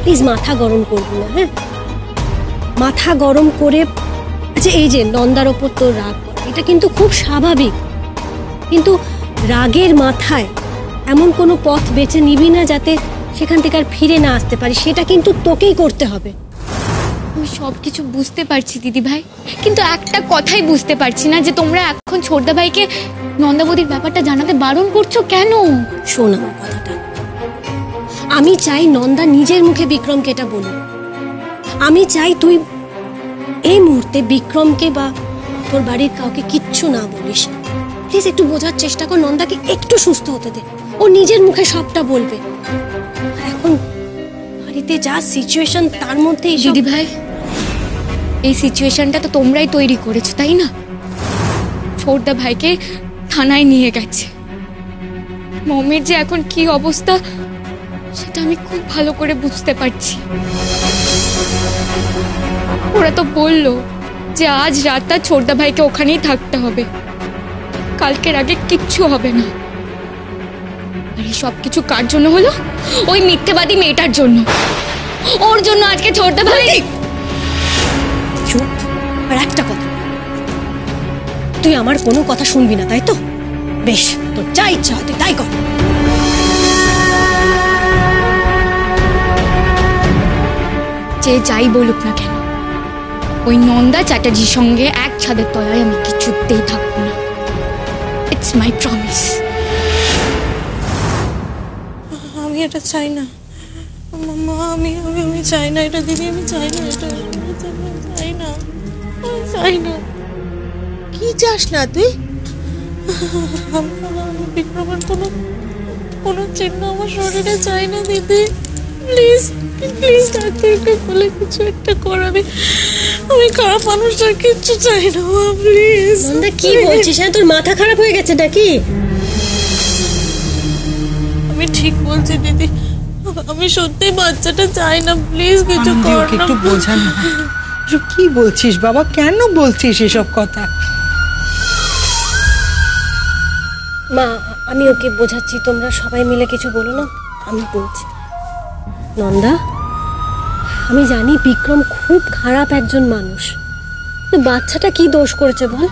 Please মাথা গরম করবো না, হ্যাঁ? মাথা গরম করে, আচ্ছা এই যে নন্দার ওপর তোর রাগ, এটা কিন্তু খুব স্বাভাবিক, কিন্তু রাগের মাথায় এমন কোনো পথ বেছে নিবি না যাতে সেখান থেকে আর ফিরে না আসতে পারি, সেটা কিন্তু তোকেই করতে হবে। আমি সবকিছু বুঝতে পারছি দিদি ভাই, কিন্তু একটা কথাই বুঝতে পারছি না যে তোমরা এখন ছোটদা ভাইকে নন্দাবতীর ব্যাপারটা জানাতে বারণ করছো কেন? শোন আমার কথাটা, আমি চাই নন্দা নিজের মুখে বিক্রমকে এটা বলুক। আমি চাই তুই এই মুহূর্তে বিক্রমকে বা তোর বাড়ির কাউকে কিচ্ছু না বলিস। প্লিজ একটু বোঝার চেষ্টা কর, নন্দাকে একটু সুস্থ হতে দে, ও নিজের মুখে সবটা বলবে। এখন বাড়িতে যা সিচুয়েশন, তার মধ্যে দিদি ভাই, এই সিচুয়েশনটা তো তোমরাই তৈরি করেছো, তাই না? ছোটদা ভাইকে থানায় নিয়ে গেছে, মমের যে এখন কি অবস্থা সেটা আমি খুব ভালো করে বুঝতে পারছি। ওরা তো বললো যে আজ রাতটা ছোটদা ভাইকে ওখানেই থাকতে হবে, কালকের আগে কিচ্ছু হবে না। আর এই সব কিছু কার জন্য হলো? ওই মিথ্যেবাদী মেয়েটার জন্য। ওর জন্য আজকে ছোটদা ভাই। চুপ। আর একটা কথা, তুই আমার কোনো কথা শুনবি না, তাই তো? বেশ, তোর যা ইচ্ছা হয় তুই তাই কর। যে যাই বলুক না কেন, ওই নন্দা চ্যাটার্জির সঙ্গে এক ছাদের তলায় আমি কিছুতেই থাকবো না। It's my promise. আমি এটা চাই না মামা, আমি চাই না এটা দিদি, আমি চাই না এটা, চাই না, চাই না। কি চাস না তুই? বিক্রমের কোনো চিহ্ন আমার শরীরে চাই না দিদি, প্লিজ প্লিজ ডাক্তারকে বলে কিছু একটা করাবি। আমি খারাপ মানুষটার কিচ্ছু চাই না মা, প্লিজ। নন্দা কি বলছিস? হ্যাঁ, তোর মাথা খারাপ হয়ে গেছে নাকি? আমি ঠিক বলছি দিদি, আমি সত্যি বাচ্চাটা চাই না, প্লিজ কিছু কর না। একটু বোঝা না, কি বলছিস বাবা, কেন বলছিস এসব কথা? মা, আমি ওকে বোঝাচ্ছি, তোমরা সবাই মিলে কিছু বলো না, আমি বলছি। নন্দা, আমি জানি বিক্রম খুব খারাপ একজন মানুষ, তো বাচ্চাটা কি দোষ করেছে বল?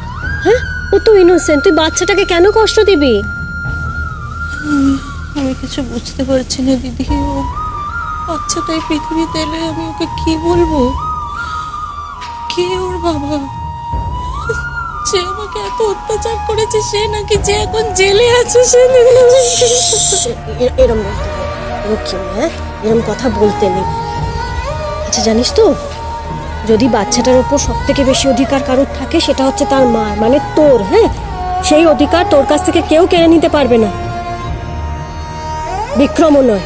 হ্যাঁ, ও তো ইনোসেন্ট, তুই বাচ্চাটাকে কেন কষ্ট দিবি? আমি কিছু বুঝতে পারছি না দিদি, ও বাচ্চাটাই পৃথিবীতে এলে আমি ওকে কি বলবো? কে ওর বাবা? যে আমাকে এত অত্যাচার করেছে সে নাকি যে এখন জেলে আছে সে? এরম বলতে রক্ষী, হ্যাঁ, এরম কথা বলতে নেই। আচ্ছা জানিস তো, যদি বাচ্চাটার উপর সব থেকে বেশি অধিকার কারোর থাকে সেটা হচ্ছে তার মা, মানে তোর। হ্যাঁ, সেই অধিকার তোর কাছ থেকে কেউ কেড়ে নিতে পারবে না, বিক্রমও নয়।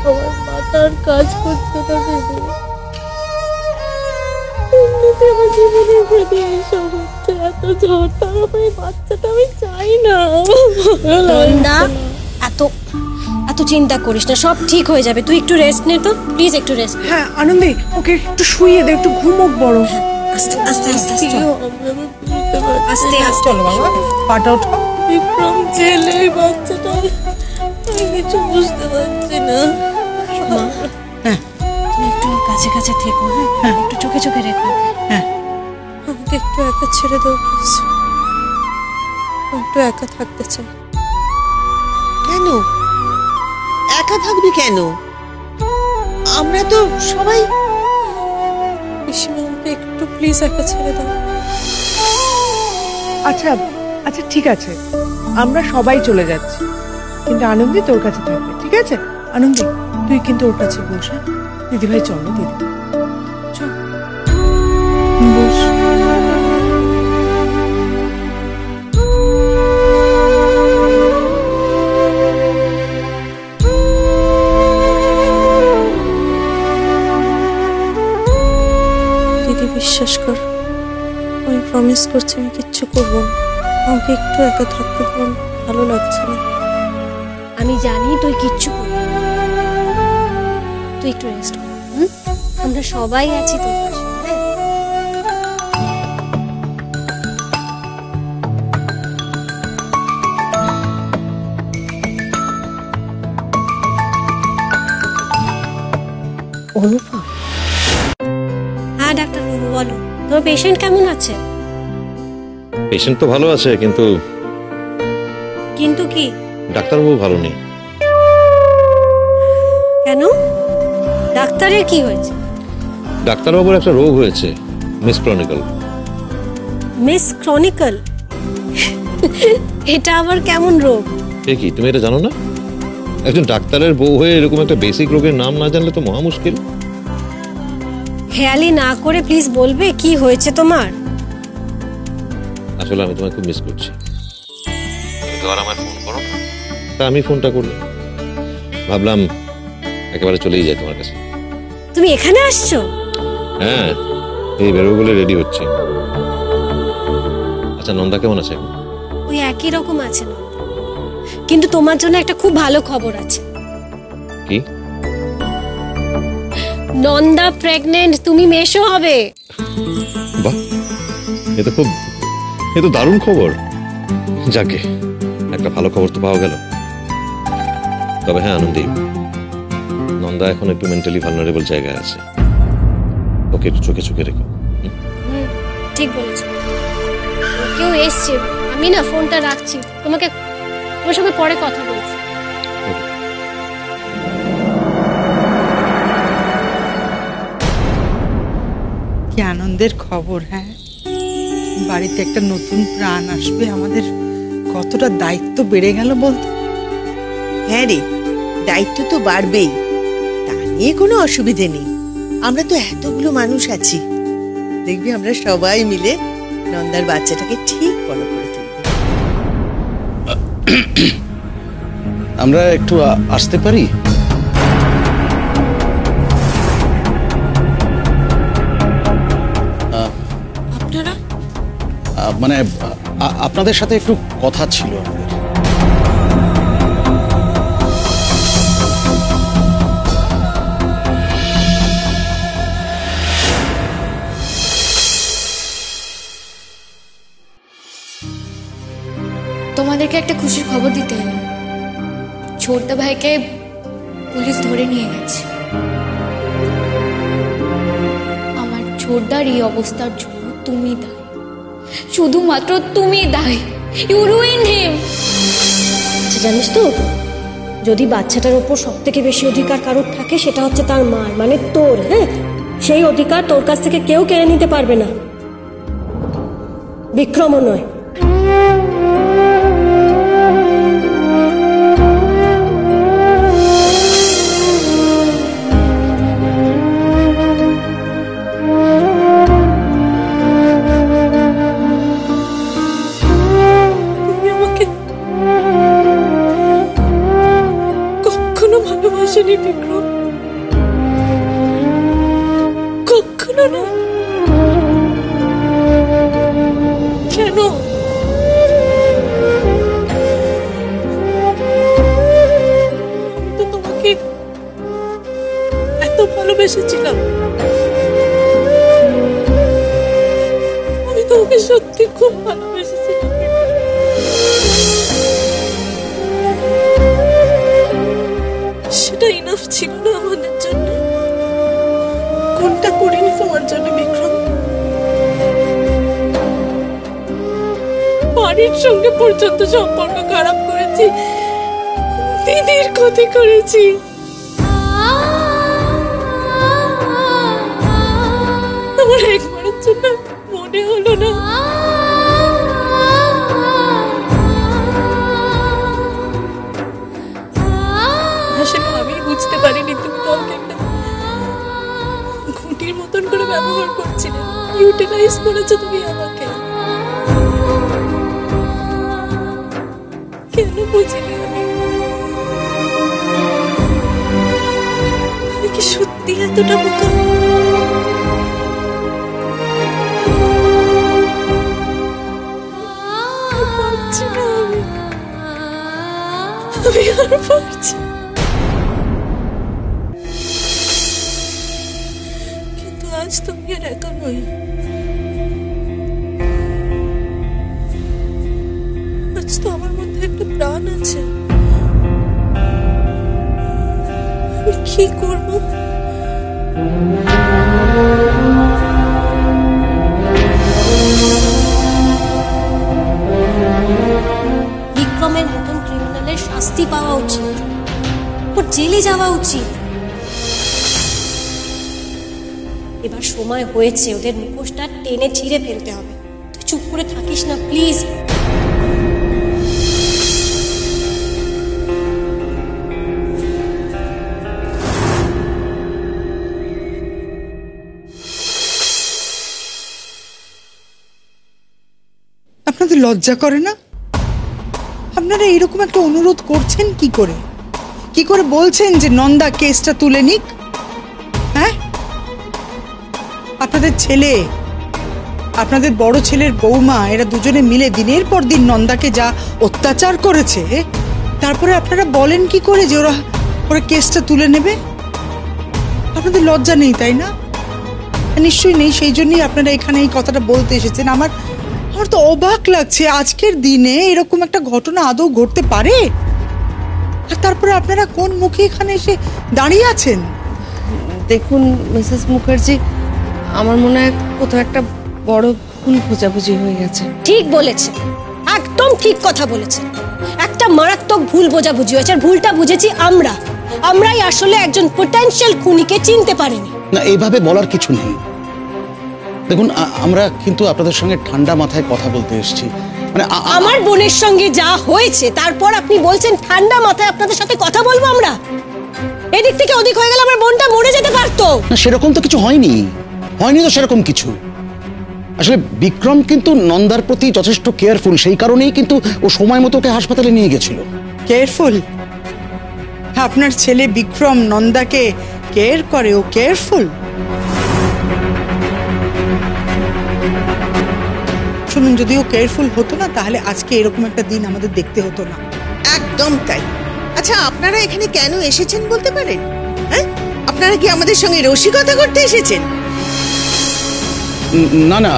আমার মাথার কাজ করছে না দিদি, এমনিতে আমার জীবনের প্রতি এইসব হচ্ছে, এত ঝড় তারপর এই বাচ্চাটা আমি চাই না। নন্দা, এত এত চিন্তা করিস না, সব ঠিক হয়ে যাবে। তুই একটু রেস্ট নে তো, প্লিজ একটু রেস্ট। হ্যাঁ আনন্দে, ওকে একটু শুইয়ে দে, একটু ঘুমোক বড়। আস্তে আস্তে আস্তে আস্তে আস্তে চলো বাবা, পাটা ওঠো। বিক্রম জেলে, বাচ্চাটা আমি কিছু বুঝতে পারছি না। হ্যাঁ, তুমি একটু কাছে কাছে থেকো, হ্যাঁ, একটু চোখে চোখে রেখো। হ্যাঁ, আমাকে একটু একা ছেড়ে দাও প্লিজ, একটু একা থাকতে চাই। কেন একা থাকবি কেন? আমরা তো সবাই। পিসিমা, আমাকে একটু প্লিজ একা ছেড়ে দাও। আচ্ছা আচ্ছা ঠিক আছে, আমরা সবাই চলে যাচ্ছি, কিন্তু আনন্দী তোর কাছে থাকবে, ঠিক আছে? আনন্দী তুই কিন্তু ওর কাছে বস। হ্যাঁ দিদি ভাই, চলো দিদি, চল বস। দিদি বিশ্বাস কর, আমি প্রমিস করছি আমি কিচ্ছু করবো না। আমাকে একটু একা থাকতে আমার ভালো লাগছে না। আমি জানি তুই কিচ্ছু করবি না, তুই একটু রেস্ট কর। আমরা সবাই আছি তোর পাশে। অনুপম? হ্যাঁ ডাক্তারবাবু বলো, তোমার পেশেন্ট কেমন আছে? পেশেন্ট তো ভালো আছে, কিন্তু কিন্তু কি? ডাক্তারবাবু ভালো নেই। কেন? ডাক্তারের কি হয়েছে? ডাক্তারবাবুর একটা রোগ হয়েছে, মিস ক্রনিক্যাল। মিস ক্রনিক্যাল? এটা আবার কেমন রোগ? এ কি, তুমি এটা জানো না? একজন ডাক্তারের বউ হয়ে এরকম একটা বেসিক রোগের নাম না জানলে তো মহা মুশকিল। হেয়ালি না করে প্লিজ বলবে কি হয়েছে তোমার? আসলে আমি তোমায় খুব মিস করছি। তুমি তো আর আমায় ফোন করো না, তা আমি ফোনটা করলাম, ভাবলাম একেবারে চলেই যাই তোমার কাছে। তুমি এখানে আসছো? হ্যাঁ, এই বেরোবো বলে রেডি হচ্ছে। আচ্ছা, নন্দা কেমন আছে? ওই একই রকম আছে না, কিন্তু তোমার জন্য একটা খুব ভালো খবর আছে। কি? নন্দা প্রেগন্যান্ট, তুমি মেশো হবে। বাহ, এ তো দারুণ খবর। যাকে একটা ভালো খবর তো পাওয়া গেল। তবে হ্যাঁ আনন্দী, নন্দা এখন একটু মেন্টালি ভালনারেবল জায়গায় আছে, ওকে একটু চোখে চোখে রেখো। ঠিক বলেছো। কেউ এসছে, আমি না ফোনটা রাখছি, তোমার সঙ্গে পরে কথা বলছি। কি আনন্দের খবর! হ্যাঁ, বাড়িতে একটা নতুন প্রাণ আসবে, আমাদের কতটা দায়িত্ব বেড়ে গেল বলতো। হ্যাঁ রে, দায়িত্ব তো বাড়বেই, তা নিয়ে কোনো অসুবিধে নেই। আমরা তো এতগুলো মানুষ আছি, দেখবি আমরা সবাই মিলে নন্দার বাচ্চাটাকে ঠিক বড় করে তুলব। আমরা একটু আসতে পারি? আপনারা? মানে আপনাদের সাথে একটু কথা ছিল আমাদের। তোমাদেরকে একটা খুশির খবর দিতে এলাম। ছোটদা ভাইকে পুলিশ ধরে নিয়ে গেছে। আমার ছোটদার এই অবস্থার জন্য তুমি দায়ী, শুধুমাত্র তুমি দায়ী। ইউ রুইনড হিম। আচ্ছা জানিস তো, যদি বাচ্চাটার উপর সব থেকে বেশি অধিকার কারোর থাকে সেটা হচ্ছে তার মার, মানে তোর। হ্যাঁ, সেই অধিকার তোর কাছ থেকে কেউ কেড়ে নিতে পারবে না, বিক্রমও নয়। ভালোবাসেনি বিক্রম, কখনো না। কেন? আমি তো তোমাকে এত ভালোবেসেছিলাম, আমি তোমাকে সত্যি খুব ভালোবেসেছিলাম। সেটা ইনাফ ছিল না আমাদের জন্য। কোনটা করিনি তোমার জন্য বিক্রম? বাড়ির সঙ্গে পর্যন্ত সম্পর্ক খারাপ করেছি, দিদির ক্ষতি করেছি। আমার একবারের জন্য মনে হলো না আসলে আমি বুঝতে পারিনি তুমি কাউকে একটা ঘুঁটির মতন করে ব্যবহার করছিলে, ইউটিলাইজ করেছো তুমি আমাকে। কেন বুঝিনি আমি কি সত্যি এতটা বোকা? পারছি না আমি আর পারছি। কিন্তু আজ তুমি আর একা নই, আজ তো আমার মধ্যে একটা প্রাণ আছে। আমি কি করব শাস্তি পাওয়া উচিত, ওর জেলে যাওয়া উচিত। এবার সময় হয়েছে, ওদের মুখোশটা টেনে ছিঁড়ে ফেলতে হবে। তুই চুপ করে থাকিস না প্লিজ। আপনাদের লজ্জা করে না? আপনারা এরকম একটা অনুরোধ করছেন কি করে? কি করে বলছেন যে নন্দা কেসটা তুলে নিক? হ্যাঁ, আপনাদের ছেলে, আপনাদের বড় ছেলের বৌমা, এরা দুজনে মিলে দিনের পর দিন নন্দাকে যা অত্যাচার করেছে, তারপরে আপনারা বলেন কি করে যে ওরা কেসটা তুলে নেবে? আপনাদের লজ্জা নেই, তাই না? নিশ্চয়ই নেই, সেই জন্যই আপনারা এখানে এই কথাটা বলতে এসেছেন। আমার তো অবাক লাগছে, আজকের দিনে এরকম একটা ঘটনা আদৌ ঘটতে পারে? আর তারপরে আপনারা কোন মুখে এখানে এসে দাঁড়িয়ে আছেন? দেখুন মিসেস মুখার্জি, আমার মনে হয় কোথাও একটা বড় ভুল বোঝাবুঝি হয়ে গেছে। ঠিক বলেছে, একদম ঠিক কথা বলেছে। একটা মারাত্মক ভুল বোঝাবুঝি হয়েছে, আর ভুলটা বুঝেছি আমরাই আসলে একজন পটেনশিয়াল খুনিকে চিনতে পারিনি। না, এইভাবে বলার কিছু নেই। দেখুন, আমরা কিন্তু আপনাদের সঙ্গে ঠান্ডা মাথায় কথা বলতে এসেছি। মানে আমার বোনের সঙ্গে যা হয়েছে, তারপর আপনি বলছেন ঠান্ডা মাথায় আপনাদের সাথে কথা বলবো আমরা? এদিক থেকে ওদিক হয়ে গেলে আমার বোনটা মরে যেতে পারতো। না, সেরকম তো কিছু হয়নি তো সেরকম কিছু। আসলে বিক্রম কিন্তু নন্দার প্রতি যথেষ্ট কেয়ারফুল, সেই কারণেই কিন্তু ও সময় মতো ওকে হাসপাতালে নিয়ে গেছিল। কেয়ারফুল? আপনার ছেলে বিক্রম নন্দাকে কেয়ার করে, ও কেয়ারফুল? শুনুন, যদি ও কেয়ারফুল হতো না, তাহলে আজকে এরকম একটা দিন আমাদের দেখতে হতো না। একদম তাই। আচ্ছা, আপনারা এখানে কেন এসেছেন বলতে পারেন? হ্যাঁ, আপনারা কি আমাদের সঙ্গে রসিকতা করতে এসেছেন? না না,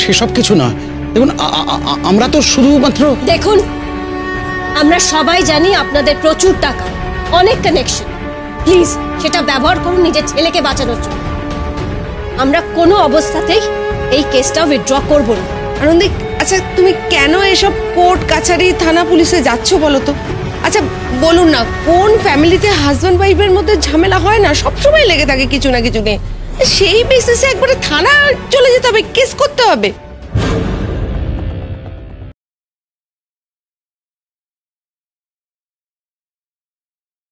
সেসব কিছু না। দেখুন, আমরা তো শুধুমাত্র... দেখুন, আমরা সবাই জানি আপনাদের প্রচুর টাকা, অনেক কানেকশন। প্লিজ সেটা ব্যবহার করুন নিজের ছেলেকে বাঁচানোর জন্য। আমরা কোনো অবস্থাতেই এই কেসটা উইথড্র করব না। আনন্দি, আচ্ছা তুমি কেন এসব কোর্ট কাছারি থানা পুলিশে যাচ্ছ বলো তো? আচ্ছা বলুন না, কোন ফ্যামিলিতে হাজব্যান্ড ওয়াইফের মধ্যে ঝামেলা হয় না? সবসময় লেগে থাকে কিছু না কিছু নিয়ে। সেই বেসিসে একবারে থানা চলে যেতে হবে, কেস করতে হবে?